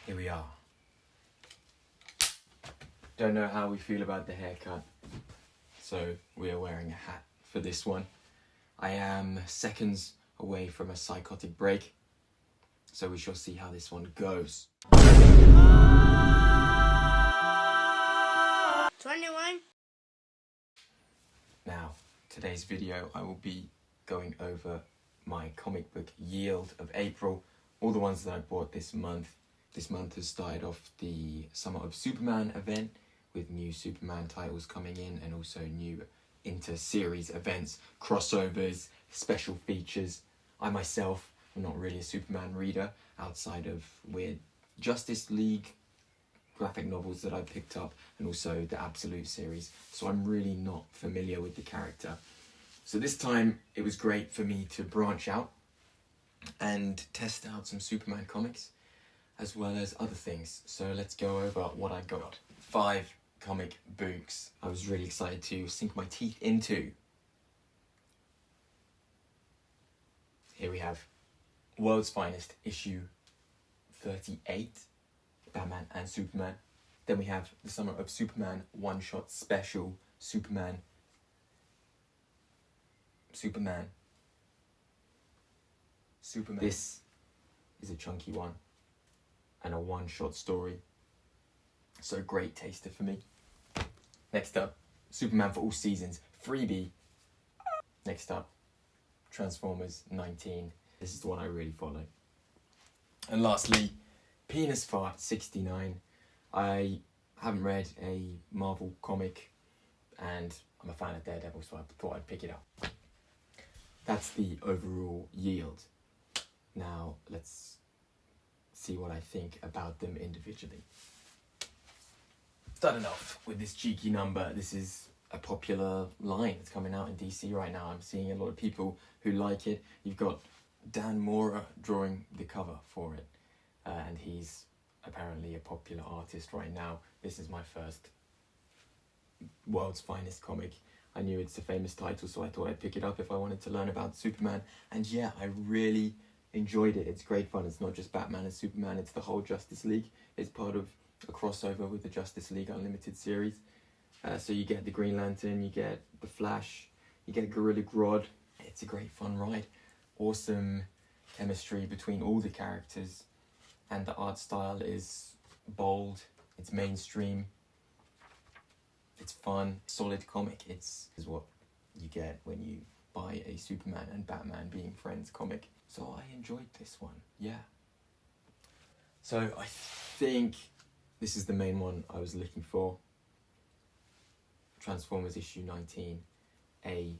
Here we are. Don't know how we feel about the haircut, so we are wearing a hat for this one. I am seconds away from a psychotic break, so we shall see how this one goes. 21. Now, today's video I will be going over my comic book yield of April, all the ones that I bought this month. This month has started off the Summer of Superman event with new Superman titles coming in and also new inter-series events, crossovers, special features. I myself am not really a Superman reader outside of weird Justice League graphic novels that I picked up and also the Absolute series, so I'm really not familiar with the character. So this time it was great for me to branch out and test out some Superman comics as well as other things. So let's go over what I got. 5 comic books I was really excited to sink my teeth into. Here we have World's Finest issue 38, Batman and Superman. Then we have the Summer of Superman one-shot special, Superman. This is a chunky one and a one-shot story, so great taster for me. Next up, Superman for All Seasons freebie. Next up, Transformers 19. This is the one I really follow. And lastly, Penis Fart 69. I haven't read a Marvel comic and I'm a fan of Daredevil, so I thought I'd pick it up. That's the overall yield. Now let's see what I think about them individually. Starting off with this cheeky number, this is a popular line that's coming out in DC right now. I'm seeing a lot of people who like it. You've got Dan Mora drawing the cover for it, and he's apparently a popular artist right now. This is my first World's Finest comic. I knew it's a famous title, so I thought I'd pick it up if I wanted to learn about Superman. And yeah, I really enjoyed it. It's great fun. It's not just Batman and Superman, it's the whole Justice League. It's part of a crossover with the Justice League Unlimited series. So you get the Green Lantern, you get the Flash, you get Gorilla Grodd. It's a great fun ride. Awesome chemistry between all the characters, and the art style is bold, it's mainstream, it's fun, solid comic. It's what you get when you buy a Superman and Batman being friends comic. So I enjoyed this one, yeah. So I think this is the main one I was looking for. Transformers issue 19, a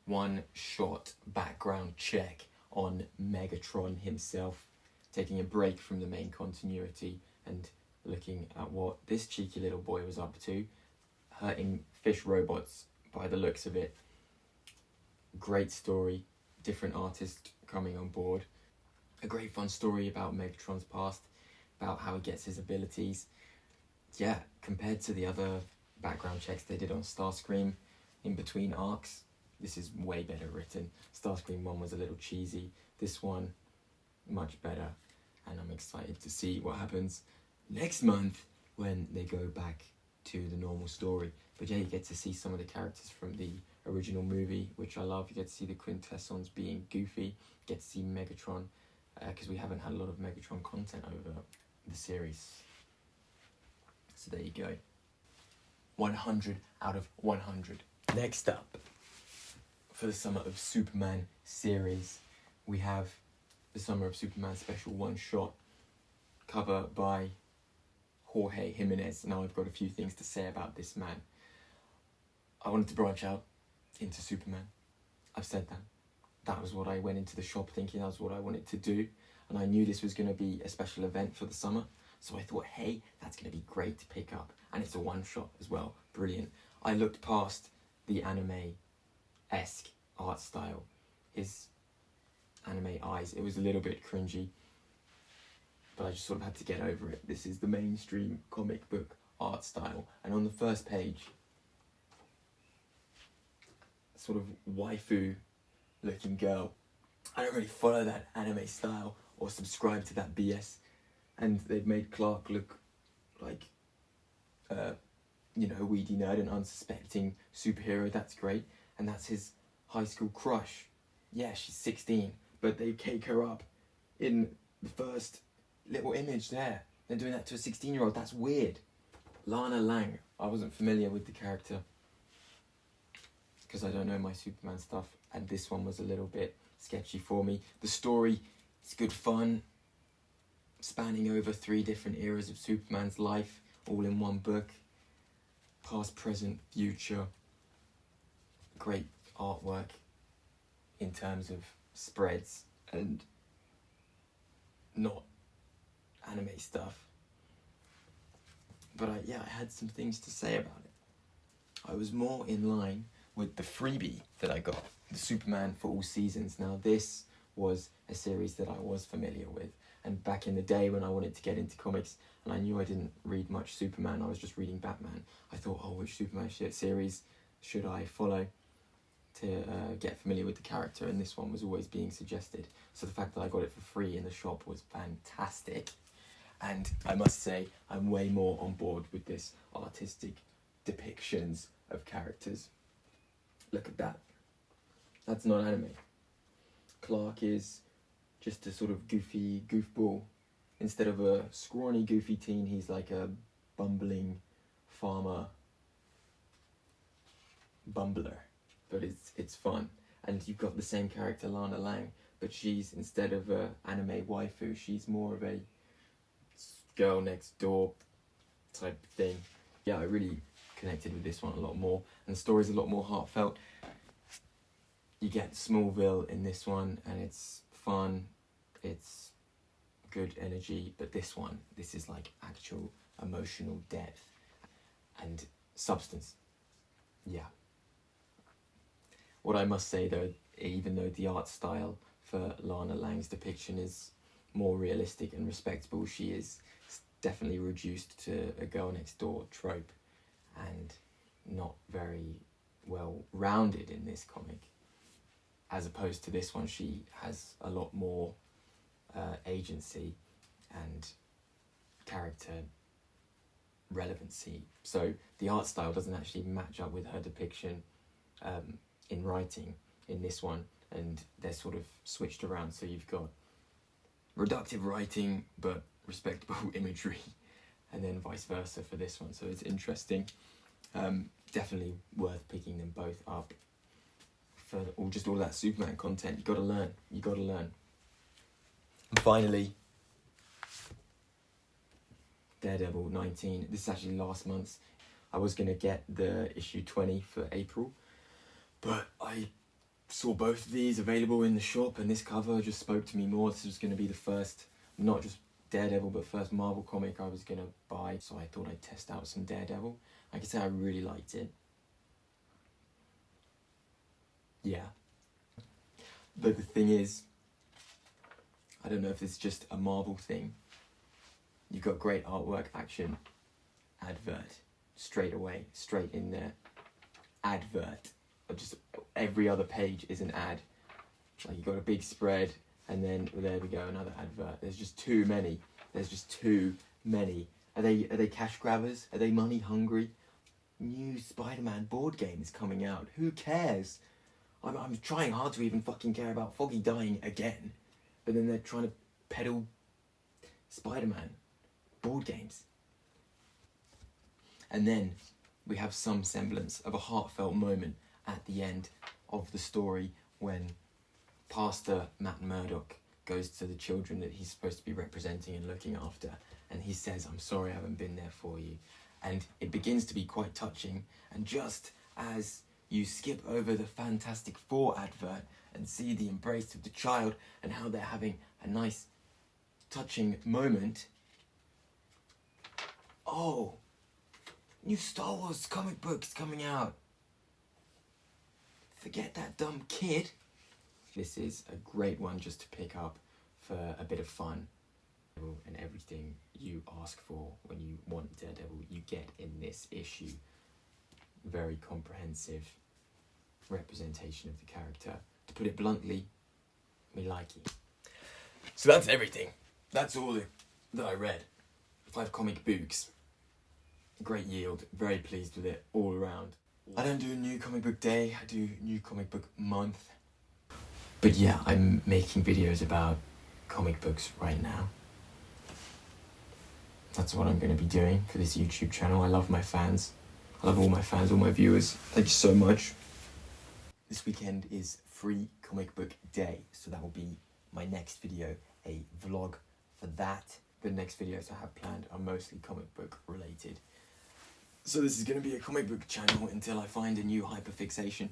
one-shot background check on Megatron himself, taking a break from the main continuity and looking at what this cheeky little boy was up to, hurting fish robots by the looks of it. Great story, different artist coming on board. A great fun story about Megatron's past, about how he gets his abilities. Yeah, compared to the other background checks they did on Starscream in between arcs, this is way better written. Starscream 1 was a little cheesy, this one much better, and I'm excited to see what happens next month when they go back to the normal story. But yeah, you get to see some of the characters from the original movie, which I love. You get to see the Quintessons being goofy, you get to see Megatron, because we haven't had a lot of Megatron content over the series. So there you go. 100 out of 100. Next up, for the Summer of Superman series, we have the Summer of Superman special one-shot, cover by Jorge Jimenez. Now I've got a few things to say about this man. I wanted to branch out into Superman. I've said that. That was what I went into the shop thinking, that was what I wanted to do. And I knew this was going to be a special event for the summer. So I thought, hey, that's going to be great to pick up. And it's a one-shot as well. Brilliant. I looked past the anime-esque art style. His anime eyes, it was a little bit cringy. But I just sort of had to get over it. This is the mainstream comic book art style. And on the first page, sort of waifu-looking girl. I don't really follow that anime style or subscribe to that BS. and they've made Clark look like, a weedy nerd, an unsuspecting superhero. That's great, and that's his high school crush. Yeah, she's 16, but they cake her up in the first little image there. They're doing that to a 16-year-old. That's weird. Lana Lang. I wasn't familiar with the character because I don't know my Superman stuff, and this one was a little bit sketchy for me. The story is good fun, spanning over 3 different eras of Superman's life, all in one book. Past, present, future. Great artwork in terms of spreads and not anime stuff. But I had some things to say about it. I was more in line with the freebie that I got, the Superman for All Seasons. Now this was a series that I was familiar with, and back in the day when I wanted to get into comics and I knew I didn't read much Superman, I was just reading Batman, I thought, which Superman series should I follow to get familiar with the character, and this one was always being suggested. So the fact that I got it for free in the shop was fantastic. And I must say, I'm way more on board with this artistic depictions of characters. Look at that. That's not anime. Clark is just a sort of goofy goofball. Instead of a scrawny, goofy teen, he's like a bumbling farmer bumbler. But it's fun. And you've got the same character, Lana Lang, but she's, instead of a anime waifu, she's more of a girl next door type thing. Yeah, I really connected with this one a lot more, and the story's a lot more heartfelt. You get Smallville in this one, and it's fun, it's good energy, but this is like actual emotional depth and substance. Yeah. What I must say though, even though the art style for Lana Lang's depiction is more realistic and respectable, she is definitely reduced to a girl next door trope and not very well rounded in this comic. As opposed to this one, she has a lot more agency and character relevancy. So the art style doesn't actually match up with her depiction in writing in this one, and they're sort of switched around. So you've got reductive writing but respectable imagery, and then vice versa for this one. So it's interesting. Definitely worth picking them both up for all that Superman content. You got to learn. And finally, Daredevil 19. This is actually last month's. I was going to get the issue 20 for April, but I saw both of these available in the shop, and this cover just spoke to me more. This was going to be the first, not just Daredevil, but first Marvel comic I was going to buy, so I thought I'd test out some Daredevil. I can say I really liked it. Yeah. But the thing is, I don't know if it's just a Marvel thing. You've got great artwork, action, advert, straight away, straight in there. Advert. Just every other page is an ad. Like you've got a big spread, and then there we go, another advert. There's just too many. Are they cash grabbers? Are they money hungry? New Spider-Man board game is coming out. Who cares? I'm trying hard to even fucking care about Foggy dying again, but then they're trying to peddle Spider-Man board games. And then we have some semblance of a heartfelt moment at the end of the story when Pastor Matt Murdock goes to the children that he's supposed to be representing and looking after, and he says, "I'm sorry I haven't been there for you." And it begins to be quite touching, and just as you skip over the Fantastic Four advert and see the embrace of the child and how they're having a nice touching moment, oh, new Star Wars comic books coming out. Forget that dumb kid. This is a great one just to pick up for a bit of fun. And everything you ask for when you want Daredevil, you get in this issue. Very comprehensive representation of the character. To put it bluntly, me like it. So that's everything. That's all the that I read. 5 comic books. Great yield, very pleased with it all around. I don't do a new comic book day, I do new comic book month. But yeah, I'm making videos about comic books right now. That's what I'm going to be doing for this YouTube channel. I love my fans. I love all my fans, all my viewers. Thank you so much. This weekend is Free Comic Book Day, so that will be my next video, a vlog for that. The next videos I have planned are mostly comic book related. So this is going to be a comic book channel until I find a new hyperfixation.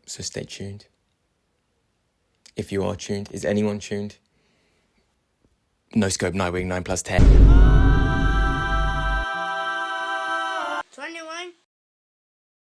So stay tuned. If you are tuned, is anyone tuned? No Scope Nightwing 9+10.